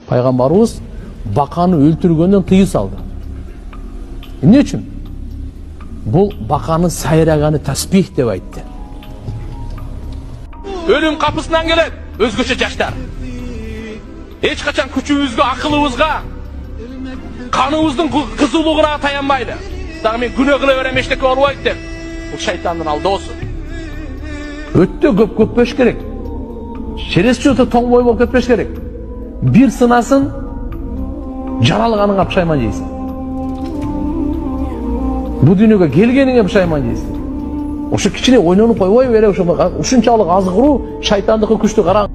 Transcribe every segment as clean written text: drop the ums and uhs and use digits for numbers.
Пайгамбарыбыз баканы өлтүргөндөн тыюу салды. Эмне үчүн? Бул баканы сайраганы таспих деп айтты. Өлүм капысынан келет, өзгөчө жаштар. Эч качан күчүбүзгө, акылыбызга, каныбыздын кызуулугуна таянбайды. Дагы мен күнөө кыла берем, эчтеке болбойт деп. Бул шайтандын алдоосу. Өттө көп көппеш керек. Через чөтө тоңбой болуп кетпеш керек. Бир сынасын, жаралганыңа пушайман жейсиң. Бу дүйнөгө келгениңе пушайман жейсиң. Ошо кичине ойнонуп койбой бере, ушунчалык азгыруу шайтандыкы күчтүү караң.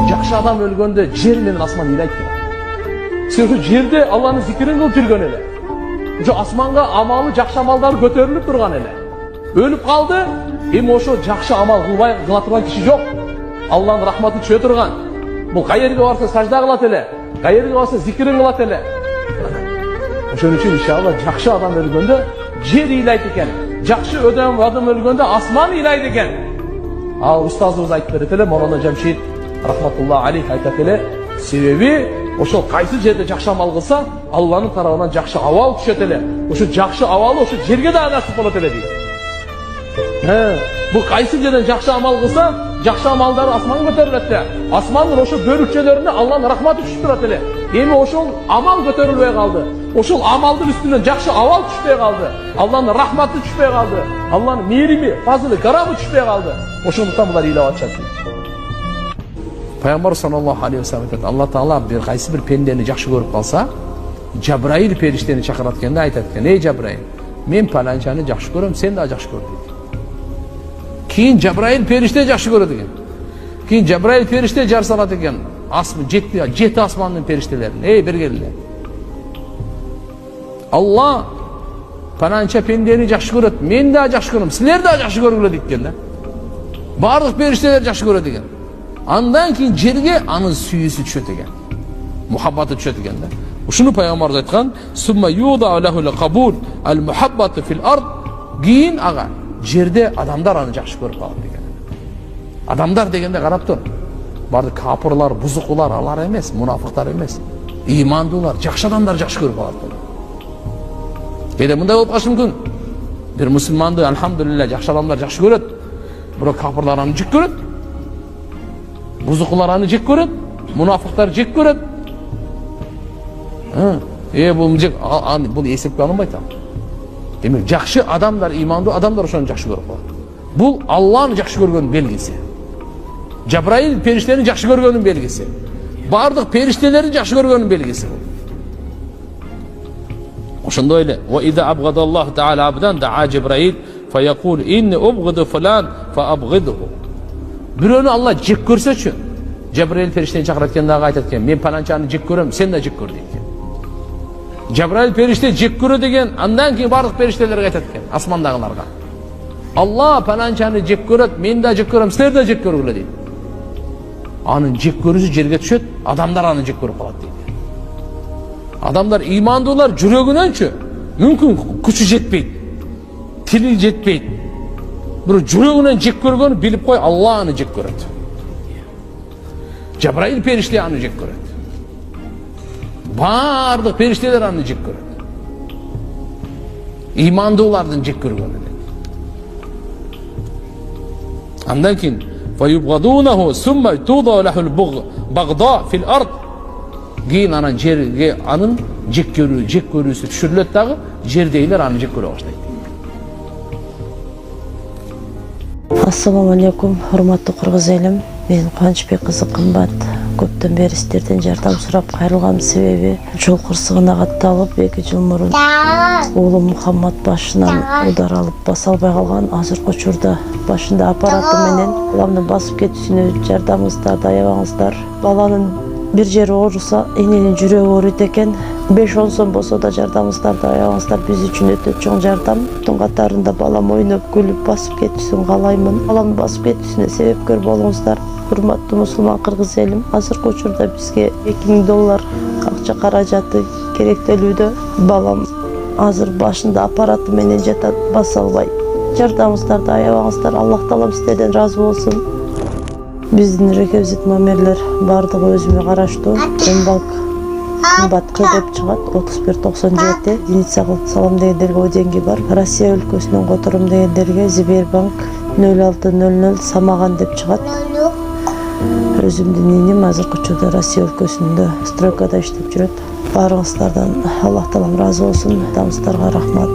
Жакшы адам өлгөндө жер менен асман ыйлайт. Себеби жерде Алланын зикирин кылып жүргөн эле. Ошо асманга амалы, жакшы амалдары көтөрүлүп турган эле. Өлүп калды, эми ошо жакшы амал кыла турган киши жок. Алланын рахматы түшө турган. Бул кайерге барса сажда кылат эле, кайерге барса зикирин кылат эле. Ошон үчүн иншалла жакшы адам өлгөндө жер ыйлайт экен. Жакшы адам өлгөндө асман ыйлайт экен. Ал устазыбыз айтып берет эле, Морона Жамшид рахматулла алейх айтат эле, себеби ошол кайсы жерде жакшы амал кылса, Алланын тарабынан жакшы абал түшөт эле. Ошо жакшы абалы ошо жерге да насип болот эле дейт. Бул кайсы жерден жакшы амал кылса, жакшы амалдары асманга көтөрүлөт да. Асмандын ошо бөрүкчөлөрүнө Алланын рахматы түшүп турат эле. Эми ошол амал көтөрүлбөй калды. Ошол амалдын үстүнөн жакшы абал түшпөй калды. Алланын рахматы түшпөй калды. Алланын мээрими, фазылы, карамы түшпөй калды. Ошондуктан булар ыйлап атышат. Пайгамбар саллаллаху алейхи ва саллям айтат, Алла Таала бир кайсы бир пендени жакшы көрүп калса, Жабраил периштени чакырат экен да айтат экен: "Эй Жабраил, мен паланчаны жакшы көрөм, сен да жакшы көр" дейт. Кийин Жабраил периште жакшы көрөт экен. Кийин Жабраил периште жар салат экен. Жети асмандын периштелерин: "Эй, бер келгиле. Алла паланча пендени жакшы көрөт, мен да жакшы көрөм, силер да жакшы көргүлө" дейт экен да. Бардык периштелер жакшы көрөт экен. Андан кийин жерге анын сүйүүсү түшөт экен. Мухаббаты түшөт экен да. Ушуну пайгамбарыбыз айткан: "Сумма юда лахул кабул ал-мухаббату фил ард". Кийин ага жерде адамдар аны жакшы көрүп калат деген. Адамдар дегенде карап тур. Бардык капырлар, бузукулар алар эмес, мунафыктар эмес. Ыймандуулар, жакшы адамдар жакшы көрүп калат. Кээде мындай болуп калышы мүмкүн. Бир мусулманды алхамдулилlah жакшы адамдар жакшы көрөт. Бирок капырлар аны жек көрөт. Бузукулар аны жек көрөт, мунафыктар жек көрөт. Бул эсепке алынбайт ал. Демек жакшы адамдар, ыймандуу адамдар ошону жакшы көрүп калат. Бул Алланы жакшы көргөнүн белгиси. Жабраил периштени жакшы көргөнүн белгиси. Бардык периштелерди жакшы көргөнүн белгиси бул. Ошондой эле: "Ва иза абгадаллаху таала абдан даа Жабраил фа якул инни убгиду фулан фа абгидуху". Бирөөнү Алла жек көрсөчү, Жабраил периштени чакырат экен дагы айтат экен: "Мен паланчаны жек көрөм, сен да жек көр" дейт экен. Жабраил периште жек көрө деген, андан кийин бардык периштелерге айтат экен, асмандагыларга: "Алла паланчаны жек көрөт, мен да жек көрөм, силер да жек көргүлө" дейт. Анын жек көрүүсү жерге түшөт, адамдар аны жек көрүп калат дейт. Адамдар ыймандуулар жүрөгүнөнчү мүмкүн күчү жетпейт, тили жетпейт. Бирок жүрөгүнөн жек көргөнү билип кой, Алла аны жек көрөт. Жабраил периште аны жек көрөт. Бардык периштелер аны жек көрөт. Ыймандуулардын жек көргөнү. Андан кийин фаюбгадунаху сумма туда лахул багда фил ард. Кийин анан жерге анын жек көрүүсү түшүрүлөт дагы, жердейлер аны жек көрө баштайт. Ассаламу алейкум, урматтуу кыргыз элим. Мен Кубанычбек кызы Кымбат. Көптөн бери сиздерден жардам сурап кайрылган себеби жол кырсыгына катталып 2 жыл мурун уулум Мухаммад башынан удар алып баса албай калган. Азыркы учурда башында аппараты менен баламдын басып кетүүсүнө жардамыңыздар, аябаңыздар. Баланын бир жери ооруса, эненин жүрөгү ооруйт экен. 5-10 сом болсо да жардамыңыздарды аябаңыздар, биз үчүн өтө чоң жардам. Тун катарында балам ойноп күлүп басып кетүүсүн каалаймын. Баламдын басып кетүүсүнө себепкер болуңуздар. Урматтуу мусулман кыргыз элим, азыркы учурда бизге $2000 акча каражаты керектелүүдө. Балам азыр башында аппараты менен жатат, баса албай. Жардамыңыздарды аябаңыздар. Аллах таалам сиздерден разы болсун. Биздин реквизит номерлер бардыгы өзүмө караштуу. Эмбанк кымбатка деп чыгат 3197. Зеница кылып салам дегендерге деньги бар. Россия өлкөсүнөн которум дегендерге Сбербанк 0600 самаган деп чыгат. Өзүмдүн иним азыркы учурда Россия өлкөсүндө стройкада иштеп жүрөт. Баарыңыздардан Аллах таалам ыраазы болсун. Адамдарга рахмат.